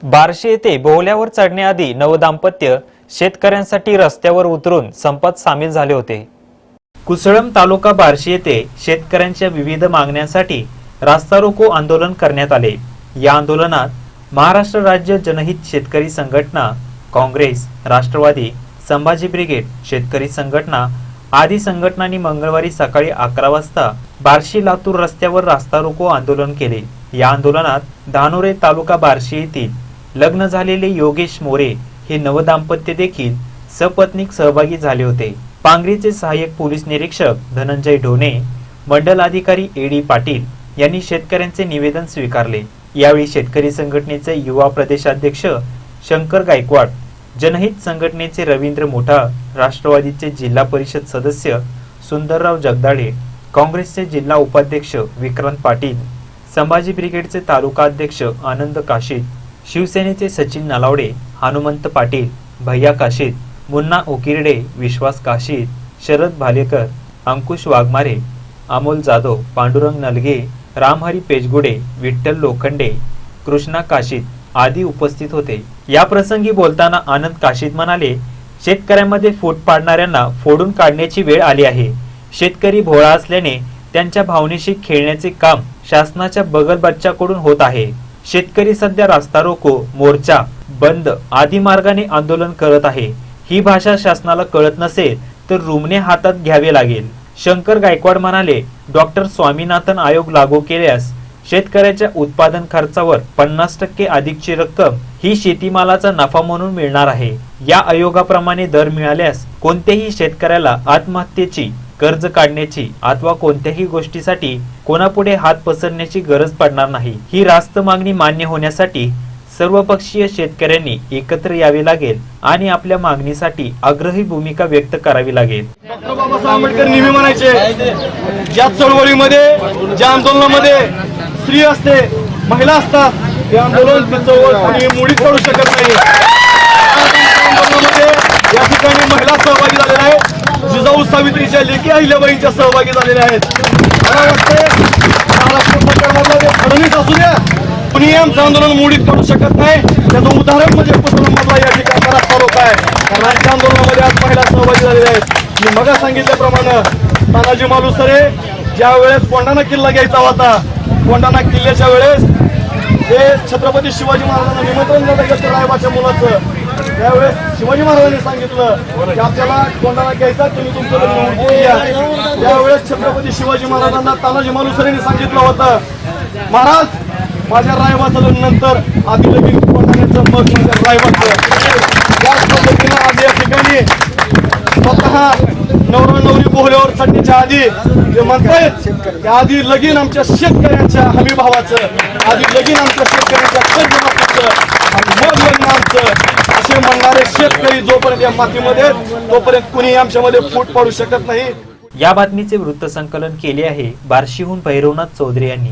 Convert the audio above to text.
बार्शी येथे बोहल्यावर चढण्याआधी नवदाम्पत्य शेतकऱ्यांसाठी रस्त्यावर उतरून संपात सामील झाले होते। कुसळम तालुका बार्शी येथे शेतकऱ्यांच्या विविध मागण्यांसाठी रास्ता रोको आंदोलन करण्यात आले। या आंदोलनात महाराष्ट्र राज्य जनहित शेतकरी संघटना, काँग्रेस, राष्ट्रवादी, संभाजी ब्रिगेड, शेतकरी संघटना आदी संघटनांनी मंगळवारी सकाळी 11 वाजता बार्शी लातूर रस्त्यावर रास्ता रोको आंदोलन केले। या आंदोलनात धानोरे तालुका बार्शी येथील लग्न झालेले योगेश मोरे हे नवदाम्पत्य देखील सपत्नीक सहभागी झाले होते। पांगरीचे सहाय्यक पोलीस निरीक्षक धनंजय ढोणे, मंडल अधिकारी एडी पाटील यांनी शेतकऱ्यांचे निवेदन स्वीकारले। यावेळी शेतकरी संघटनेचे युवा प्रदेशाध्यक्ष शंकर गायकवाड, जनहित संघटनेचे रवींद्र मोठा, राष्ट्रवादीचे जिल्हा परिषद सदस्य सुंदरराव जगदाळे, काँग्रेसचे जिल्हा उपाध्यक्ष विक्रांत पाटील, संभाजी ब्रिगेडचे तालुका अध्यक्ष आनंद काशीद, शिवसेनेचे सचिन नलावडे, हनुमंत पाटील, भैया काशीद, मुन्ना ओकिरडे, विश्वास काशीद, शरद भालेकर, अंकुश वाघमारे, अमोल जाधव, पांडुरंग नलगे, रामहरी पेजगुडे, विठ्ठल लोखंडे, कृष्णा काशीद आदी उपस्थित होते। या प्रसंगी बोलताना आनंद काशीद म्हणाले, शेतकऱ्यांमध्ये फूट पाडणाऱ्यांना फोडून काढण्याची वेळ आली आहे। शेतकरी भोळा असल्याने त्यांच्या भावनेशी खेळण्याचे काम शासनाच्या बगलबच्च्याकडून होत आहे। शेतकरी सध्या रास्ता रोको, मोर्चा, बंद आदी मार्गाने आंदोलन करत आहे। ही भाषा शासनाला कळत नसेल तर रुमणे हातात घ्यावे लागेल। शंकर गायकवाड म्हणाले, डॉक्टर स्वामीनाथन आयोग लागू केल्यास शेतकऱ्याच्या उत्पादन खर्चावर 50% अधिकची रक्कम ही शेतीमालाचा नफा म्हणून मिळणार आहे। या आयोगाप्रमाणे दर मिळाल्यास कोणत्याही शेतकऱ्याला आत्महत्येची, कर्ज काढण्याची अथवा कोणत्याही गोष्टीसाठी कोणापुढे हात पसरण्याची गरज पडणार नाही। ही रास्त मागणी मान्य होण्यासाठी सर्वपक्षीय शेतकऱ्यांनी एकत्र यावे लागेल आणि आपल्या मागणीसाठी आग्रही भूमिका व्यक्त करावी लागेल। डॉक्टर बाबासाहेब आंबेडकर नेहमी म्हणायचे, ज्या चळवळीमध्ये, ज्या आंदोलनामध्ये स्त्री असते, महिला असतात, हे आंदोलन कोणी मुळीच करू शकत नाही। आंदोलनामध्ये या ठिकाणी महिला सहभागी झालेल्या आहेत, जिजाऊ सावित्रीच्या लेकी अहिल्याबाईंच्या सहभागी झालेल्या आहेत। मला वाटते महाराष्ट्र सरकारमधला फडणवीस असू द्या, कुणी आमचं आंदोलन मुळीच करू शकत नाही। त्याचं उदाहरण म्हणजे कुसळमधला या ठिकाणी रास्ता रोको आहे। कारण आजच्या आंदोलनामध्ये आज महिला सहभागी झालेल्या आहेत। मी मग सांगितल्याप्रमाणे तानाजी मालुसरे ज्या वेळेस कोंढाणा किल्ला घ्यायचा होता, कोंढाणा किल्ल्याच्या वेळेस हे छत्रपती शिवाजी महाराजांना निमंत्रण दिलं गेलं रायबाच्या मुलाचं। त्यावेळेस शिवाजी महाराजांनी सांगितलं की आपल्याला कोंढाणा घ्यायचा, तुम्ही तुमचं घ्या। त्यावेळेस छत्रपती शिवाजी महाराजांना तानाजी मालुसरेंनी सांगितलं होतं, महाराज माझ्या रायबाचं नंतर आधी लगेच कोंढाण्याचं, मग रायबाचं। त्याच पद्धतीनं आज या ठिकाणी स्वतः नवरा नवरी बोहल्यावर चढण्याच्या आधी ते म्हणतायत की आधी लगीन आमच्या शेतकऱ्यांच्या हमी भावाचं, आधी लगीन आमच्या शेतकऱ्यांच्या कर्जमाफीचं आणि मग लग्न आमचं, असे म्हणणारे शेतकरी जोपर्यंत या मातीमध्ये तोपर्यंत कुणी आमच्यामध्ये फूट पाडू शकत नाही। या बातमीचे वृत्तसंकलन केले आहे बार्शीहून भैरवनाथ चौधरी यांनी।